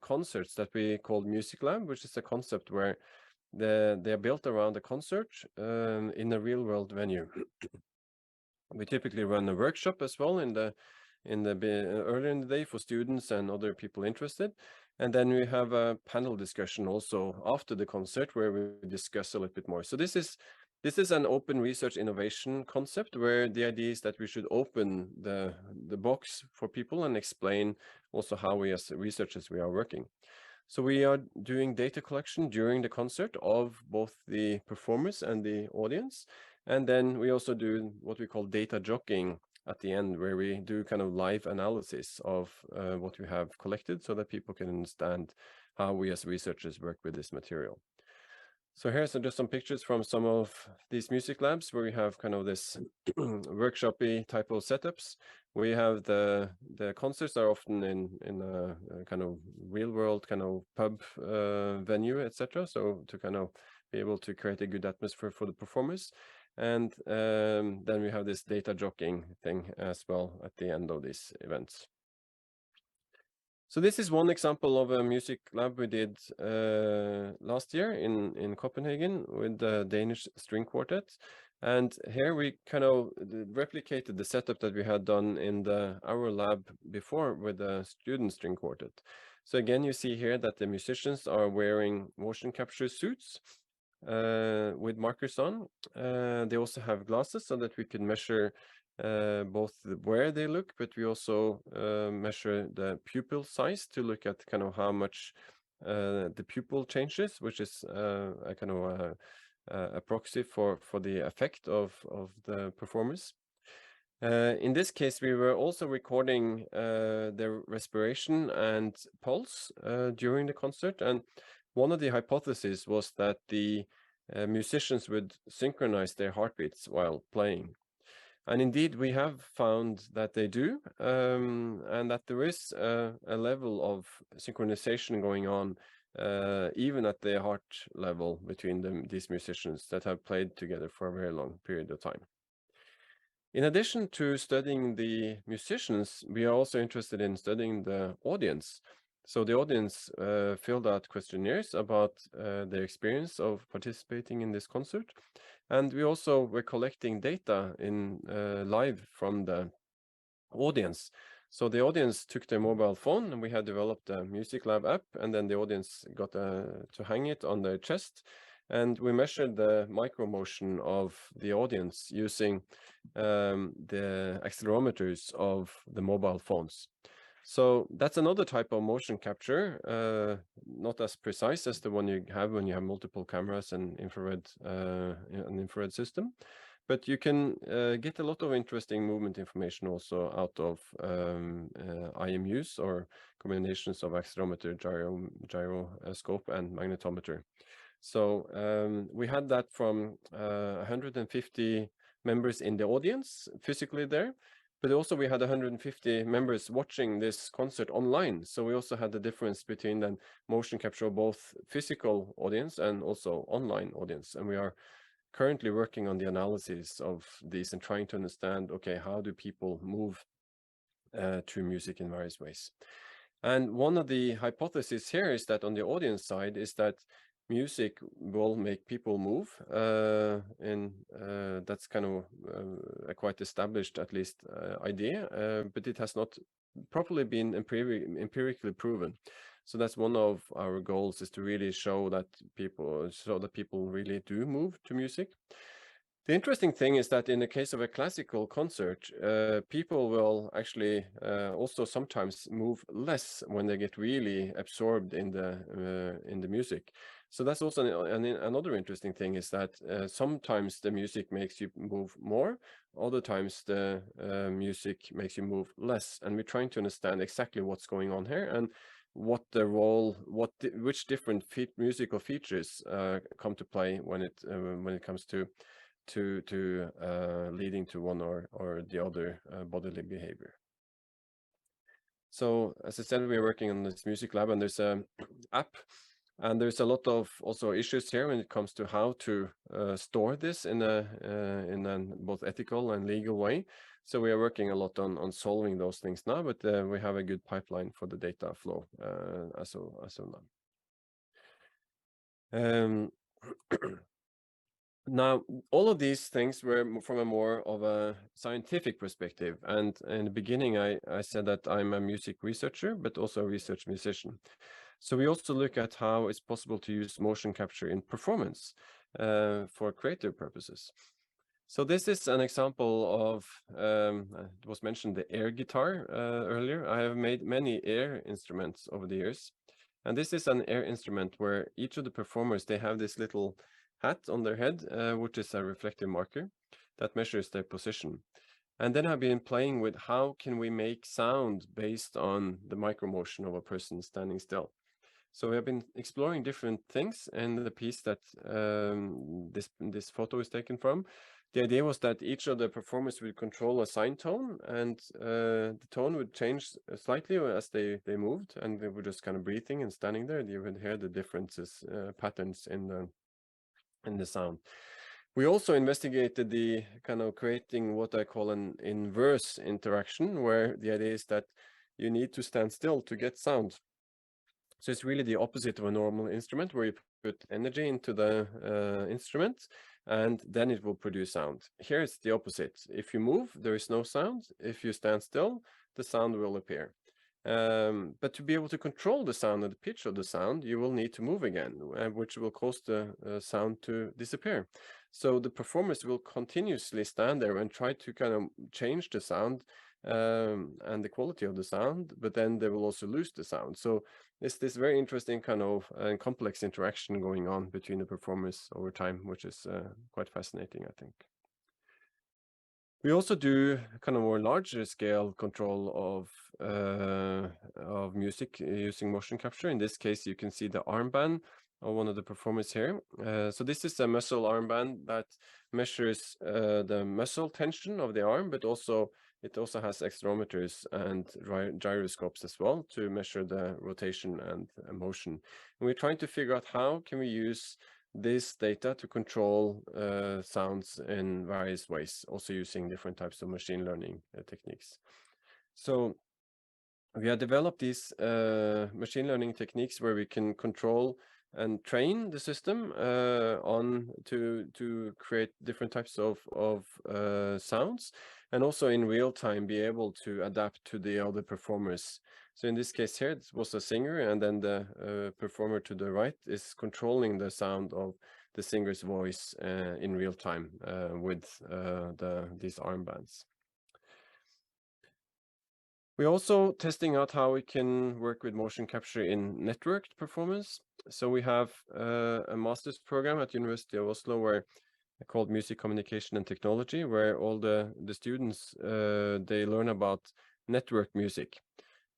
concerts that we call Music Lab, which is a concept where they are built around a concert in a real world venue. We typically run a workshop as well earlier in the day for students and other people interested. And then we have a panel discussion also after the concert where we discuss a little bit more. So this is an open research innovation concept where the idea is that we should open the box for people and explain also how we as researchers we are working. So we are doing data collection during the concert of both the performers and the audience. And then we also do what we call data jockeying at the end, where we do kind of live analysis of what we have collected so that people can understand how we as researchers work with this material. So here's just some pictures from some of these music labs where we have kind of this workshop-y type of setups. We have the concerts are often in a kind of real world kind of pub venue, etc. So to kind of be able to create a good atmosphere for the performers. And then we have this data jockeying thing as well at the end of these events. So this is one example of a music lab we did last year in Copenhagen with the Danish string quartet. And here we kind of replicated the setup that we had done in our lab before with the student string quartet. So again, you see here that the musicians are wearing motion capture suits with markers on. They also have glasses so that we can measure both where they look, but we also measure the pupil size to look at kind of how much the pupil changes, which is a kind of a proxy for the effect of the performance. In this case, we were also recording their respiration and pulse during the concert, and one of the hypotheses was that the musicians would synchronize their heartbeats while playing. And indeed, we have found that they do, and that there is a level of synchronization going on, even at the heart level between these musicians that have played together for a very long period of time. In addition to studying the musicians, we are also interested in studying the audience. So the audience filled out questionnaires about their experience of participating in this concert. And we also were collecting data in live from the audience. So the audience took their mobile phone and we had developed a Music Lab app, and then the audience got to hang it on their chest. And we measured the micro motion of the audience using the accelerometers of the mobile phones. So that's another type of motion capture, not as precise as the one you have when you have multiple cameras and an infrared system, but you can get a lot of interesting movement information also out of IMUs, or combinations of accelerometer, gyroscope, and magnetometer. So we had that from 150 members in the audience physically there. But also we had 150 members watching this concert online. So we also had the difference between the motion capture of both physical audience and also online audience. And we are currently working on the analysis of these and trying to understand, okay, how do people move to music in various ways? And one of the hypotheses here is that on the audience side is that music will make people move, and that's kind of a quite established, at least, idea, but it has not properly been empirically proven. So that's one of our goals, is to really show that people really do move to music. The interesting thing is that in the case of a classical concert, people will actually also sometimes move less when they get really absorbed in the music. So that's also another interesting thing, is that sometimes the music makes you move more, other times the music makes you move less. And we're trying to understand exactly what's going on here and what the role, which different musical features come to play when it comes to leading to one or the other bodily behavior. So as I said, we're working on this Music Lab, and there's an app And there's a lot of also issues here when it comes to how to store this in a both ethical and legal way. So we are working a lot on solving those things now, but we have a good pipeline for the data flow as of now. Now, all of these things were from a more of a scientific perspective. And in the beginning, I said that I'm a music researcher, but also a research musician. So we also look at how it's possible to use motion capture in performance for creative purposes. So this is an example of, it was mentioned the air guitar earlier. I have made many air instruments over the years. And this is an air instrument where each of the performers, they have this little hat on their head, which is a reflective marker that measures their position. And then I've been playing with how can we make sound based on the micromotion of a person standing still. So we have been exploring different things, and the piece that this photo is taken from, the idea was that each of the performers would control a sine tone, and the tone would change slightly as they moved, and they were just kind of breathing and standing there. You would hear the differences, patterns in the sound. We also investigated the kind of creating what I call an inverse interaction, where the idea is that you need to stand still to get sound. So it's really the opposite of a normal instrument, where you put energy into the instrument and then it will produce sound. Here it's the opposite. If you move, there is no sound. If you stand still, the sound will appear. But to be able to control the sound and the pitch of the sound, you will need to move again, which will cause the sound to disappear. So the performers will continuously stand there and try to kind of change the sound and the quality of the sound, but then they will also lose the sound. So it's this very interesting kind of complex interaction going on between the performers over time, which is quite fascinating, I think. We also do kind of more larger scale control of music using motion capture. In this case, you can see the armband of one of the performers here. So this is a muscle armband that measures the muscle tension of the arm, but also it also has accelerometers and gyroscopes as well to measure the rotation and motion. And we're trying to figure out how can we use this data to control sounds in various ways, also using different types of machine learning techniques. So we have developed these machine learning techniques where we can control and train the system on to create different types of sounds, and also in real time be able to adapt to the other performers. So in this case here, it was a singer, and then the performer to the right is controlling the sound of the singer's voice in real time with these armbands. We're also testing out how we can work with motion capture in networked performance. So we have a master's program at University of Oslo where called Music Communication and Technology, where all the students, they learn about network music.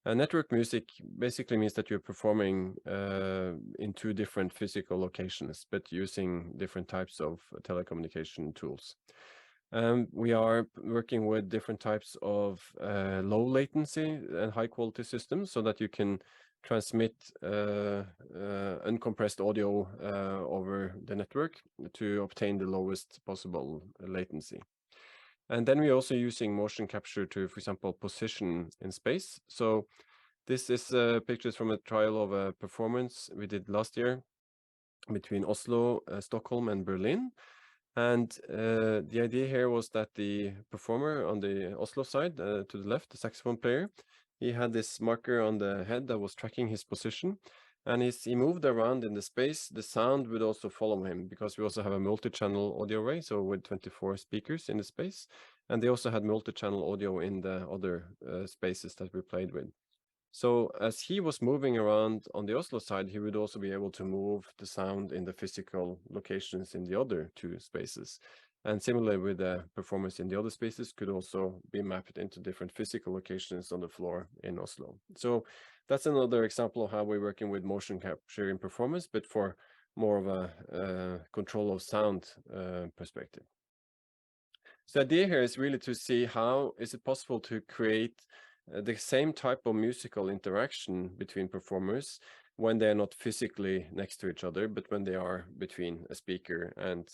Network music basically means that you're performing in two different physical locations, but using different types of telecommunication tools. We are working with different types of low latency and high quality systems so that you can transmit uncompressed audio over the network to obtain the lowest possible latency. And then we're also using motion capture to, for example, position in space. So this is pictures from a trial of a performance we did last year between Oslo, Stockholm, and Berlin. And the idea here was that the performer on the Oslo side, to the left, the saxophone player, he had this marker on the head that was tracking his position. And as he moved around in the space, the sound would also follow him, because we also have a multi-channel audio array, so with 24 speakers in the space. And they also had multi-channel audio in the other spaces that we played with. So as he was moving around on the Oslo side, he would also be able to move the sound in the physical locations in the other two spaces. And similarly with the performance in the other spaces could also be mapped into different physical locations on the floor in Oslo. So that's another example of how we're working with motion capture in performance, but for more of a control of sound perspective. So the idea here is really to see how is it possible to create the same type of musical interaction between performers when they are not physically next to each other, but when they are between a speaker and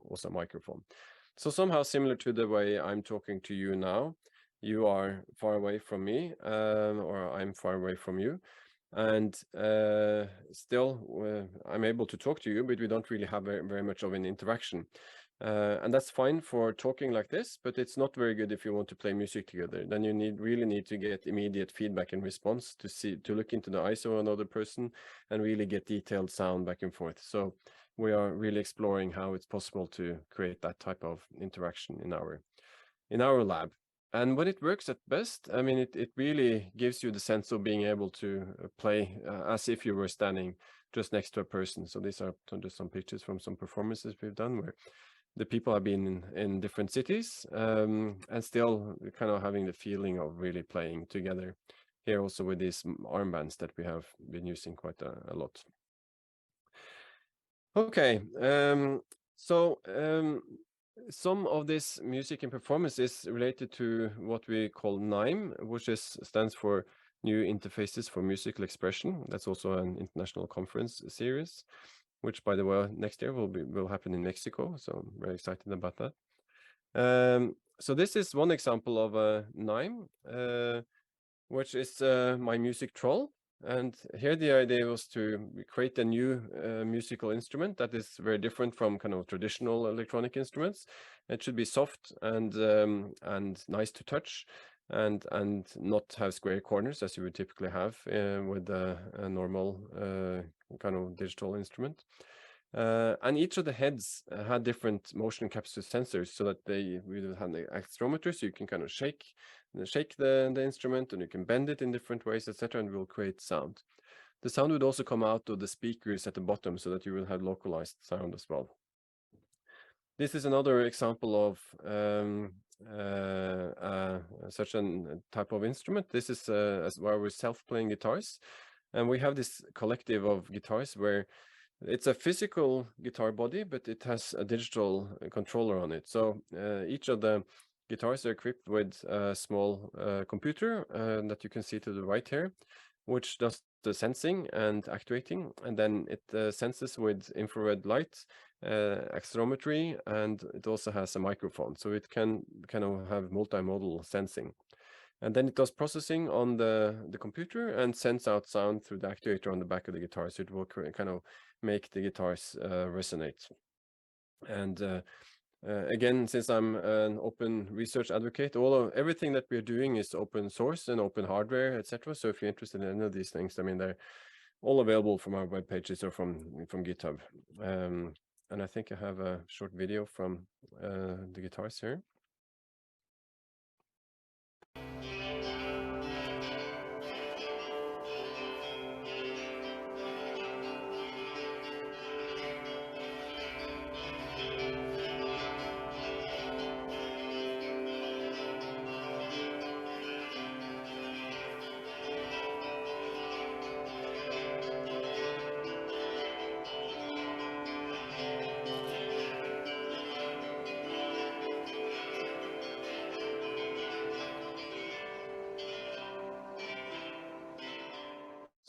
also a microphone. So somehow similar to the way I'm talking to you now, you are far away from me, or I'm far away from you. And still, I'm able to talk to you, but we don't really have very much of an interaction. And that's fine for talking like this, but it's not very good if you want to play music together. Then you really need to get immediate feedback and response to look into the eyes of another person and really get detailed sound back and forth. So we are really exploring how it's possible to create that type of interaction in our lab. And when it works at best, I mean, it really gives you the sense of being able to play as if you were standing just next to a person. So these are just some pictures from some performances we've done where the people have been in different cities, and still kind of having the feeling of really playing together. Here also with these armbands that we have been using quite a lot. Okay, some of this music and performance is related to what we call NIME, which stands for New Interfaces for Musical Expression. That's also an international conference series, which, by the way, next year will happen in Mexico. So I'm very excited about that. So this is one example of a NIME, which is my music troll. And here the idea was to create a new musical instrument that is very different from kind of traditional electronic instruments. It should be soft and nice to touch, and not have square corners as you would typically have with a normal kind of digital instrument. And each of the heads had different motion capture sensors, so that they will have the accelerometer, so you can kind of shake the instrument, and you can bend it in different ways, etc., and it will create sound. The sound would also come out of the speakers at the bottom, so that you will have localized sound as well. This is another example of such a type of instrument. This is where we're self-playing guitars, and we have this collective of guitars where it's a physical guitar body, but it has a digital controller on it. So each of the guitars are equipped with a small computer that you can see to the right here, which does the sensing and actuating, and then it senses with infrared light, accelerometry, and it also has a microphone, so it can kind of have multimodal sensing. And then it does processing on the computer and sends out sound through the actuator on the back of the guitar, so it will kind of make the guitars resonate. And again, since I'm an open research advocate, everything that we're doing is open source and open hardware, etc. So if you're interested in any of these things, I mean, they're all available from our web pages or from GitHub. And I think I have a short video from the guitars here.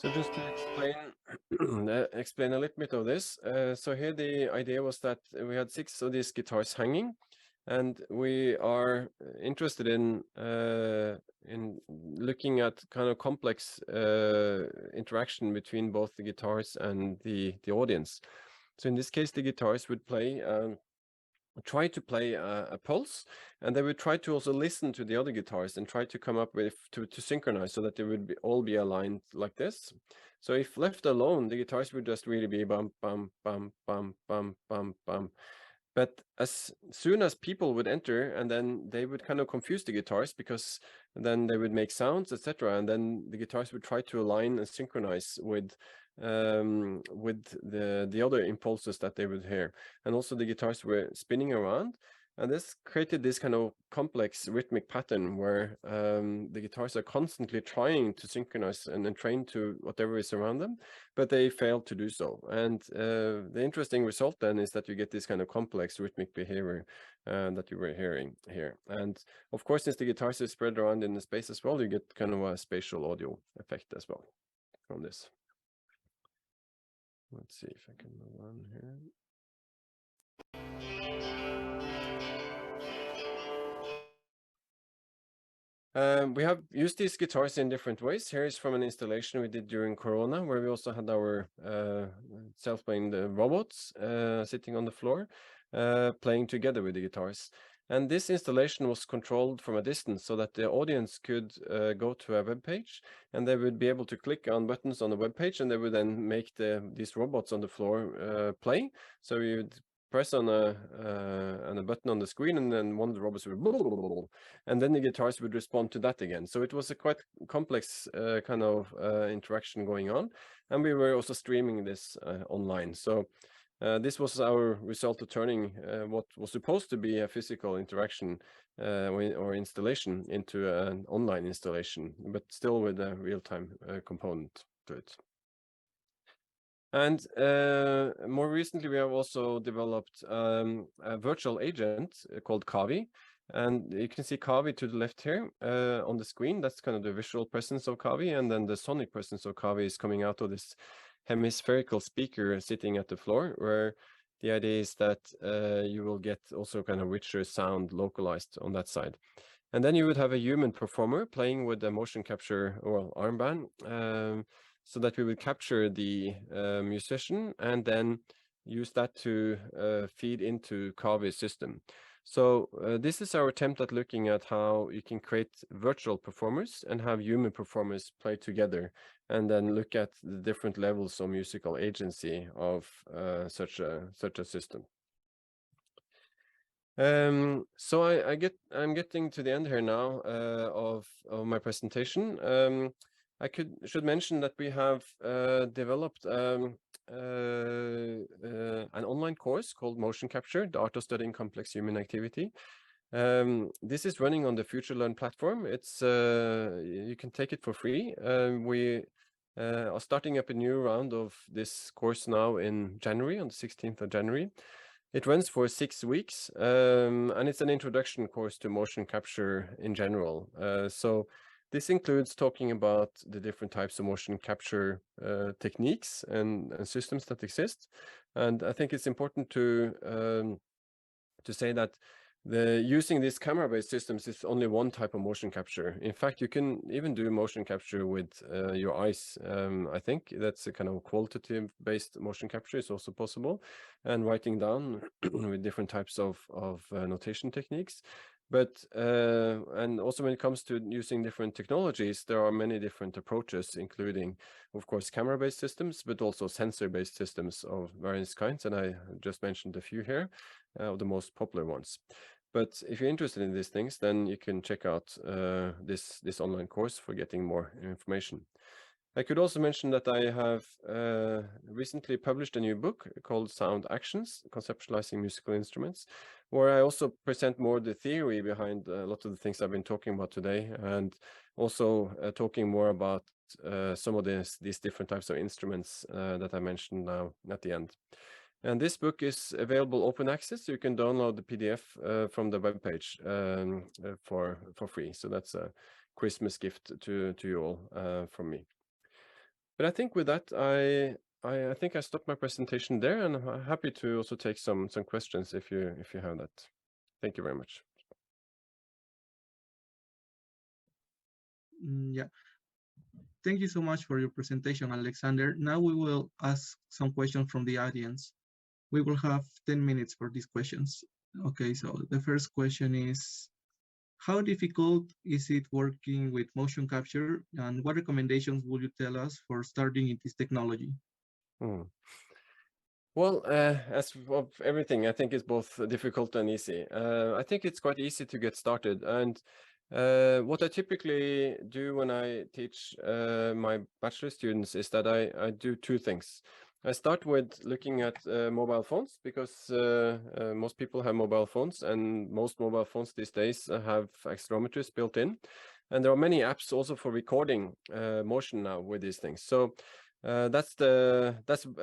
So just to explain a little bit of this. So here the idea was that we had 6 of these guitars hanging, and we are interested in looking at kind of complex interaction between both the guitars and the audience. So in this case, the guitars would try to play a pulse, and they would try to also listen to the other guitars and try to come up with to synchronize so that they would all be aligned like this. So if left alone, the guitars would just really be bum bum bum bum bum bum bum. But as soon as people would enter, and then they would kind of confuse the guitars, because then they would make sounds, etc., and then the guitars would try to align and synchronize with the other impulses that they would hear. And also the guitars were spinning around, And this created this kind of complex rhythmic pattern where the guitars are constantly trying to synchronize and train to whatever is around them, but they fail to do so. And the interesting result then is that you get this kind of complex rhythmic behavior that you were hearing here. And of course, since the guitars are spread around in the space as well, you get kind of a spatial audio effect as well from this. Let's see if I can move on here. We have used these guitars in different ways. Here is from an installation we did during Corona, where we also had our self-playing robots sitting on the floor, playing together with the guitars. And this installation was controlled from a distance so that the audience could go to a web page, and they would be able to click on buttons on the web page, and they would then make these robots on the floor play. So you would press on a button on the screen, and then one of the robots would and then the guitars would respond to that again. So it was a quite complex kind of interaction going on, and we were also streaming this online. So this was our result of turning what was supposed to be a physical interaction or installation into an online installation, but still with a real-time component to it. And more recently, we have also developed a virtual agent called Kavi. And you can see Kavi to the left here on the screen. That's kind of the visual presence of Kavi. And then the sonic presence of Kavi is coming out of this hemispherical speaker sitting at the floor, where the idea is that you will get also kind of richer sound localized on that side. And then you would have a human performer playing with a motion capture or armband, so that we would capture the musician and then use that to feed into Kavi's system. So this is our attempt at looking at how you can create virtual performers and have human performers play together, and then look at the different levels of musical agency of such a system. So I'm getting to the end here now of my presentation. I should mention that we have developed an online course called Motion Capture, the Art of Studying Complex Human Activity. This is running on the FutureLearn platform. It's you can take it for free. We are starting up a new round of this course now in January, on the 16th of January. It runs for 6 weeks, and it's an introduction course to motion capture in general. So this includes talking about the different types of motion capture techniques and systems that exist. And I think it's important to say that using these camera-based systems is only one type of motion capture. In fact, you can even do motion capture with your eyes. I think that's a kind of qualitative-based motion capture is also possible, and writing down with different types of notation techniques. But and also when it comes to using different technologies, there are many different approaches, including, of course, camera-based systems, but also sensor-based systems of various kinds. And I just mentioned a few here, the most popular ones. But if you're interested in these things, then you can check out this online course for getting more information. I could also mention that I have recently published a new book called Sound Actions, Conceptualizing Musical Instruments, where I also present more the theory behind a lot of the things I've been talking about today, and also talking more about some of these different types of instruments that I mentioned now at the end. And this book is available open access, so you can download the PDF from the webpage for free. So that's a Christmas gift to you all from me. But I think with that, I think I stopped my presentation there, and I'm happy to also take some questions if you have that. Thank you very much. Yeah. Thank you so much for your presentation, Alexander. Now we will ask some questions from the audience. We will have 10 minutes for these questions. Okay, so the first question is, how difficult is it working with motion capture, and what recommendations would you tell us for starting in this technology? Well, as of everything, I think it's both difficult and easy. I think it's quite easy to get started. And what I typically do when I teach my bachelor students is that I do two things. I start with looking at mobile phones because most people have mobile phones, and most mobile phones these days have accelerometers built in. And there are many apps also for recording motion now with these things. So that's a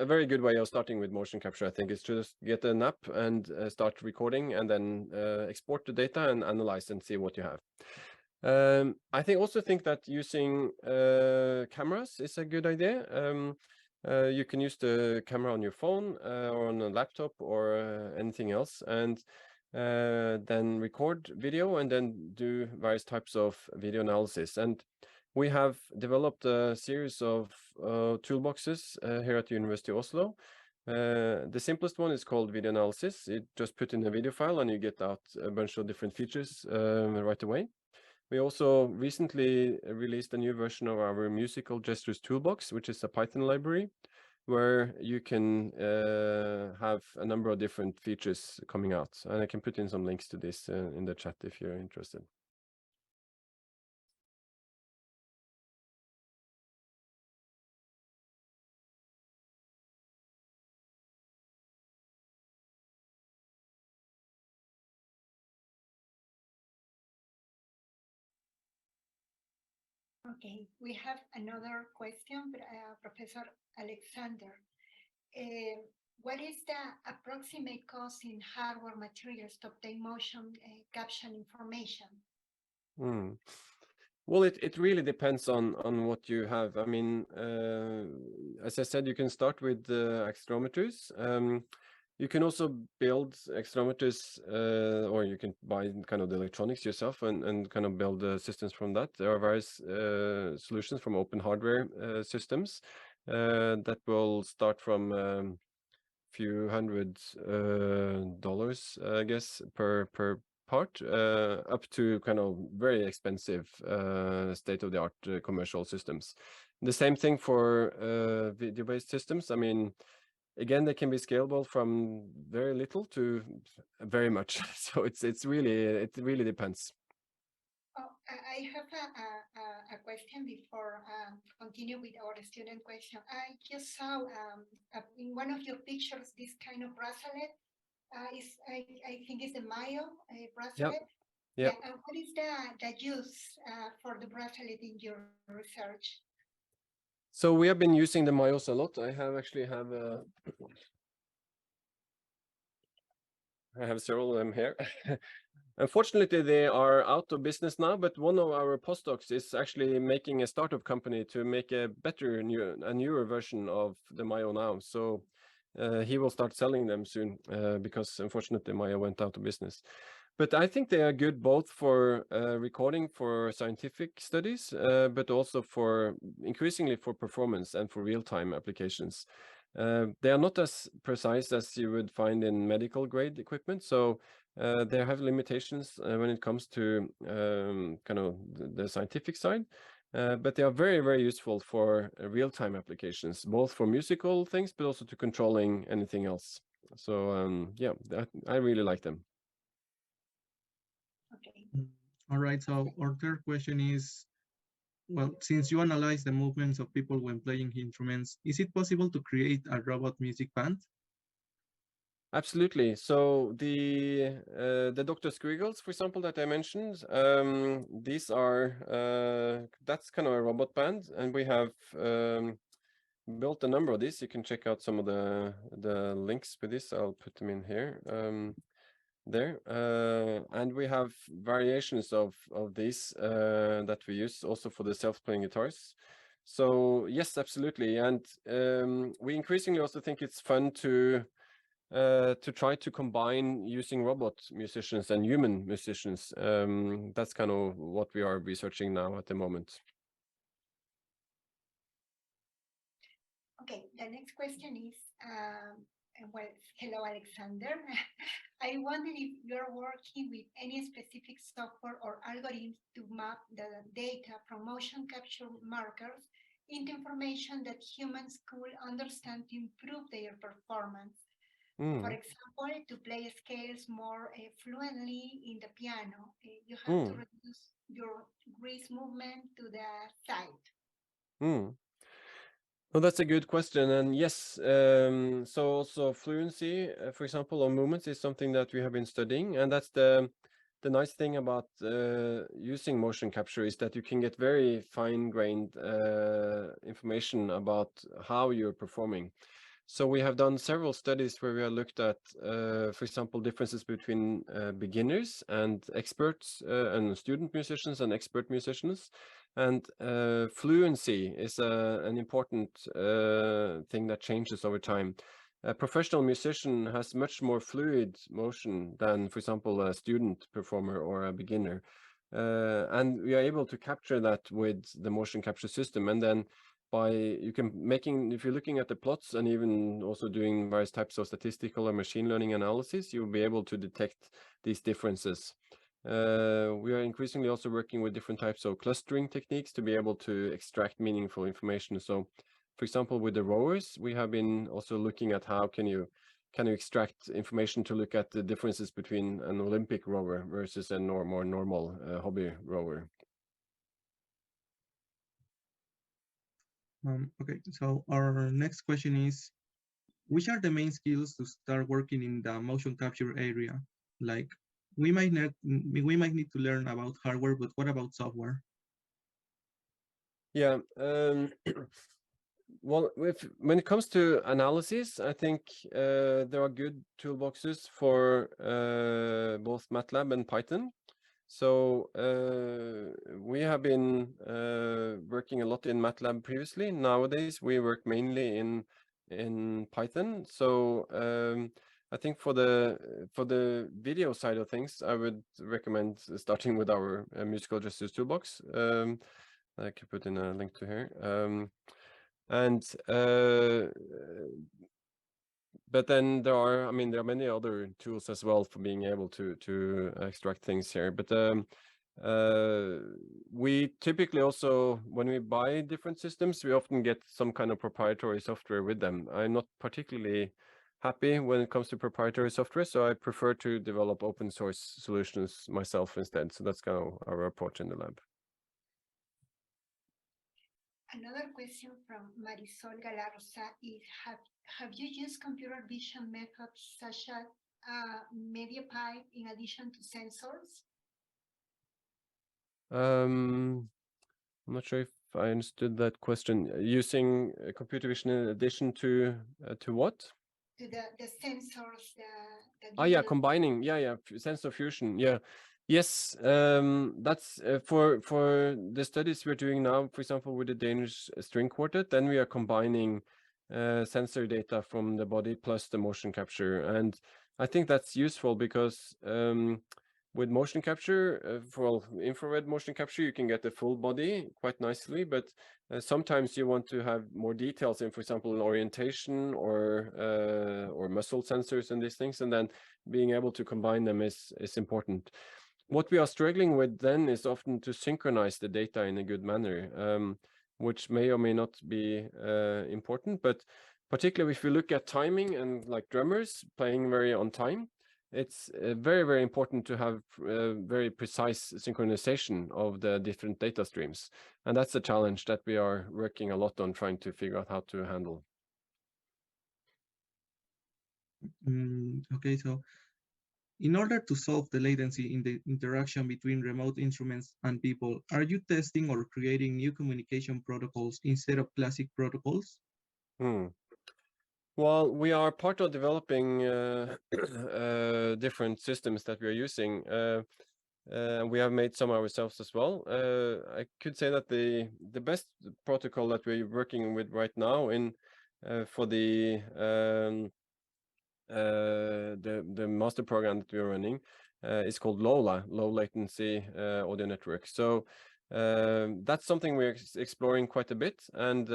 very good way of starting with motion capture, I think, is to just get an app and start recording, and then export the data and analyze and see what you have. I also think that using cameras is a good idea. You can use the camera on your phone or on a laptop or anything else, and then record video and then do various types of video analysis. And we have developed a series of toolboxes here at the University of Oslo. The simplest one is called video analysis. You just put in a video file and you get out a bunch of different features right away. We also recently released a new version of our musical gestures toolbox, which is a Python library where you can have a number of different features coming out. And I can put in some links to this in the chat if you're interested. Okay, we have another question, Professor Alexander. What is the approximate cost in hardware materials to obtain motion caption information? Well, it really depends on what you have. I mean, as I said, you can start with accelerometers. You can also build accelerometers, or you can buy kind of the electronics yourself and kind of build the systems from that. There are various solutions from open hardware systems that will start from few hundred dollars, I guess, per part, up to kind of very expensive state-of-the-art commercial systems. The same thing for video-based systems. I mean, again, they can be scalable from very little to very much. So it really depends. Oh, I have a question before continue with our student question. I just saw in one of your pictures this kind of bracelet. I think it's the Mayo bracelet. Yeah. And what is the use for the bracelet in your research? So we have been using the Mayos a lot. I have several of them here. Unfortunately, they are out of business now, but one of our postdocs is actually making a startup company to make a newer version of the Mayo now. So he will start selling them soon because unfortunately Mayo went out of business. But I think they are good both for recording for scientific studies, but also for increasingly for performance and for real-time applications. They are not as precise as you would find in medical grade equipment, so they have limitations when it comes to kind of the scientific side, but they are very, very useful for real-time applications, both for musical things, but also to controlling anything else. So yeah, I really like them. Okay. All right, so our third question is, well, since you analyze the movements of people when playing instruments, is it possible to create a robot music band? Absolutely. So the Dr. Squiggles, for example, that I mentioned, these are that's kind of a robot band, and we have built a number of these. You can check out some of the links with this. I'll put them in here. There, and we have variations of these that we use also for the self-playing guitars. So yes, absolutely, and we increasingly also think it's fun to try to combine using robot musicians and human musicians. That's kind of what we are researching now at the moment. Okay, the next question is, well, hello, Alexander. I wonder if you're working with any specific software or algorithms to map the data from motion capture markers into information that humans could understand to improve their performance. For example, to play scales more fluently in the piano, you have to reduce your wrist movement to the side. Well, that's a good question. And yes, so also fluency, for example, on movements is something that we have been studying. And that's the nice thing about using motion capture is that you can get very fine-grained information about how you're performing. So we have done several studies where we have looked at, for example, differences between beginners and experts, and student musicians and expert musicians. And fluency is an important thing that changes over time. A professional musician has much more fluid motion than, for example, a student performer or a beginner. And we are able to capture that with the motion capture system. And then if you're looking at the plots and even also doing various types of statistical or machine learning analysis, you'll be able to detect these differences. We are increasingly also working with different types of clustering techniques to be able to extract meaningful information. So, for example, with the rowers, we have been also looking at how can you extract information to look at the differences between an Olympic rower versus a more normal hobby rower. Okay, so our next question is, which are the main skills to start working in the motion capture area? Like, we might need to learn about hardware, but what about software? Yeah. Well, when it comes to analysis, I think there are good toolboxes for both MATLAB and Python. So we have been working a lot in MATLAB previously. Nowadays, we work mainly in Python. So I think for the video side of things, I would recommend starting with our musical gestures toolbox. I can put in a link to here. And but then there are many other tools as well for being able to extract things here. But we typically also, when we buy different systems, we often get some kind of proprietary software with them. I'm not particularly happy when it comes to proprietary software, so I prefer to develop open source solutions myself instead. So that's kind of our approach in the lab. Another question from Marisol Galarza is, have you used computer vision methods such as MediaPy in addition to sensors? I'm not sure if I understood that question. Using computer vision in addition to what? To the sensors that Ah, you yeah, use. combining. Yeah, sensor fusion. Yeah. Yes, that's for the studies we're doing now, for example, with the Danish string quartet, then we are combining sensor data from the body plus the motion capture. And I think that's useful because with motion capture, for infrared motion capture, you can get the full body quite nicely, but sometimes you want to have more details in, for example, orientation or muscle sensors and these things, and then being able to combine them is important. What we are struggling with then is often to synchronize the data in a good manner, which may or may not be important, but particularly if you look at timing and like drummers playing very on time, it's very, very important to have very precise synchronization of the different data streams. And that's a challenge that we are working a lot on trying to figure out how to handle. Okay, so in order to solve the latency in the interaction between remote instruments and people, are you testing or creating new communication protocols instead of classic protocols? Well, we are part of developing different systems that we are using. We have made some ourselves as well. I could say that the best protocol that we're working with right now for the master program that we're running is called LoLA, low latency audio network. So that's something we're exploring quite a bit, and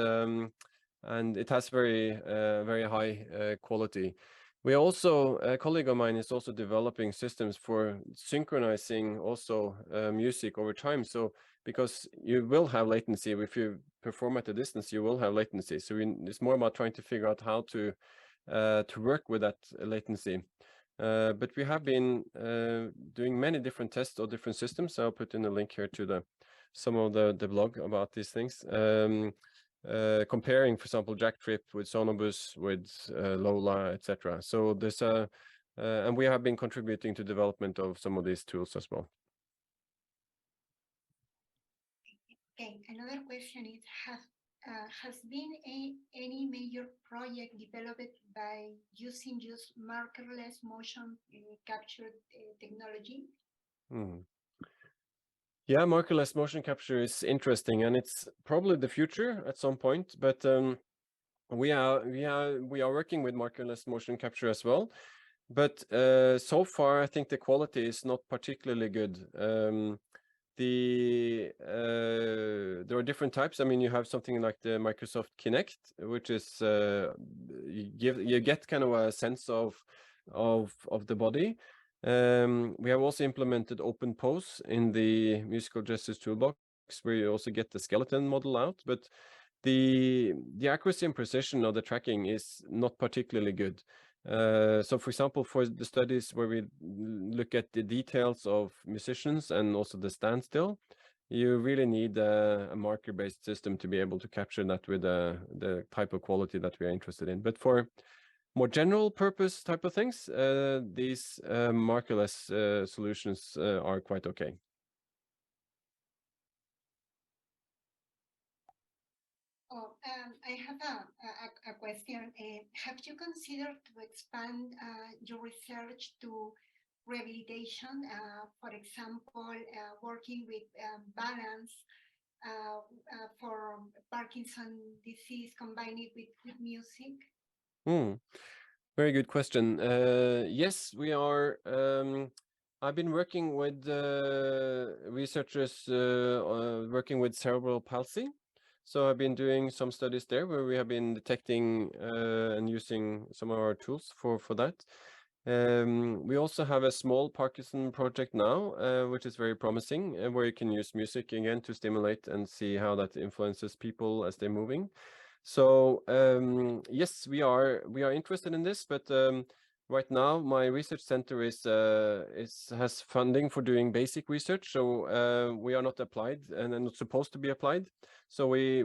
it has very very high quality. We also, a colleague of mine is also developing systems for synchronizing also music over time. So because you will have latency if you perform at a distance, you will have latency. So it's more about trying to figure out how to work with that latency. But we have been doing many different tests of different systems. I'll put in a link here to some of the blog about these things. comparing, for example, Jack Trip with Sonobus, with Lola, etc. So there's a and we have been contributing to development of some of these tools as well. Okay, another question is, has been any major project developed by using just markerless motion capture technology? Yeah, markerless motion capture is interesting, and it's probably the future at some point. But we are working with markerless motion capture as well. But so far, I think the quality is not particularly good. There are different types. I mean, you have something like the Microsoft Kinect, which is you get kind of a sense of the body. We have also implemented open pose in the musical gestures toolbox, where you also get the skeleton model out, but the accuracy and precision of the tracking is not particularly good. So for example, for the studies where we look at the details of musicians and also the standstill, you really need a marker-based system to be able to capture that with the type of quality that we are interested in. But for more general purpose type of things, these markerless solutions are quite okay. I have a question. Have you considered to expand your research to rehabilitation, for example, working with balance for Parkinson disease, combined with music? Very good question. Yes, we are. I've been working with researchers working with cerebral palsy. So I've been doing some studies there where we have been detecting and using some of our tools for that. We also have a small Parkinson project now, which is very promising, where you can use music again to stimulate and see how that influences people as they're moving. So yes, we are interested in this, but right now my research center has funding for doing basic research, so we are not applied and are not supposed to be applied. So we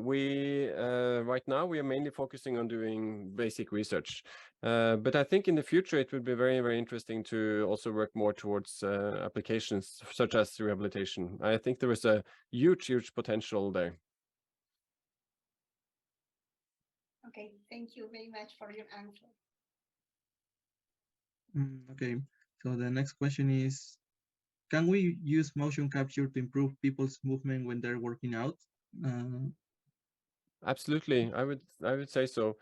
right now we are mainly focusing on doing basic research. But I think in the future it would be very, very interesting to also work more towards applications such as rehabilitation. I think there is a huge potential there. Okay, thank you very much for your answer. Okay, so the next question is, can we use motion capture to improve people's movement when they're working out? Absolutely, I would say so.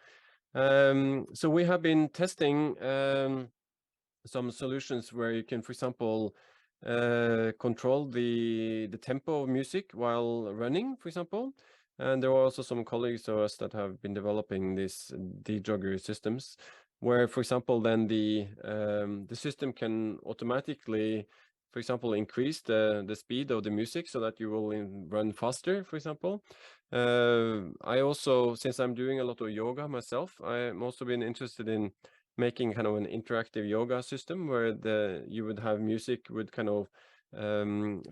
So we have been testing some solutions where you can, for example, control the tempo of music while running, for example. And there are also some colleagues of us that have been developing these de-jogger systems, where, for example, then the system can automatically, for example, increase the speed of the music so that you will run faster, for example. I also, since I'm doing a lot of yoga myself, I'm also been interested in making kind of an interactive yoga system where you would have music would kind of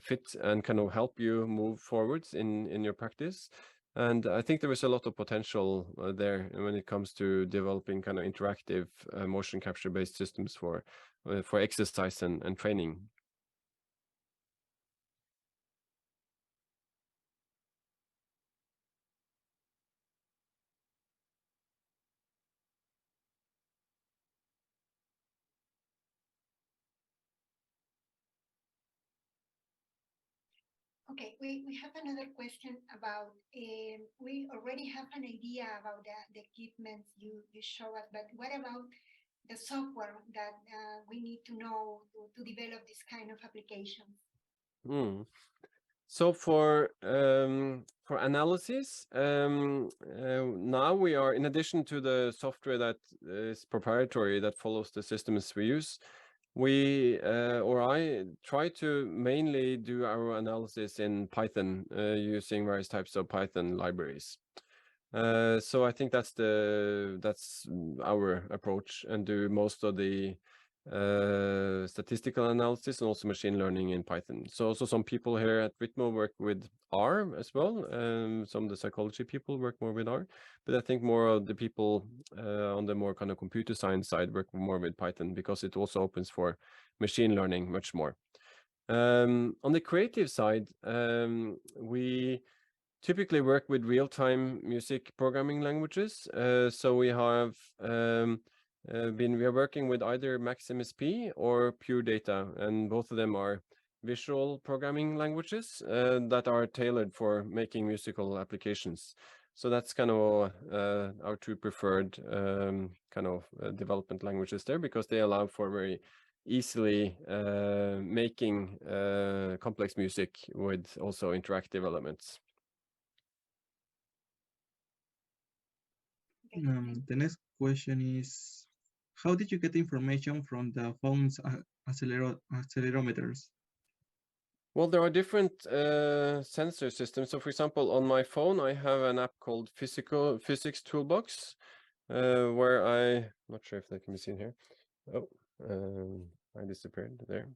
fit and kind of help you move forwards in your practice. And I think there is a lot of potential there when it comes to developing kind of interactive motion capture based systems for exercise and training. Okay, we have another question about, we already have an idea about the equipment you show us, but what about the software that we need to know to develop this kind of applications? So for analysis, now we are, in addition to the software that is proprietary that follows the systems we use, we or I try to mainly do our analysis in Python using various types of Python libraries. So I think that's our approach, and do most of the statistical analysis and also machine learning in Python. So also some people here at Ritmo work with R as well. Some of the psychology people work more with R, but I think more of the people on the more kind of computer science side work more with Python because it also opens for machine learning much more. On the creative side, we typically work with real-time music programming languages. So we have we are working with either MaxMSP or Pure Data, and both of them are visual programming languages that are tailored for making musical applications. So that's kind of our two preferred development languages there, because they allow for very easily making complex music with also interactive elements. The next question is, how did you get information from the phone's accelerometers? Well, there are different sensor systems. So for example, on my phone, I have an app called Physics Toolbox, where I'm not sure if that can be seen here. Oh, I disappeared there.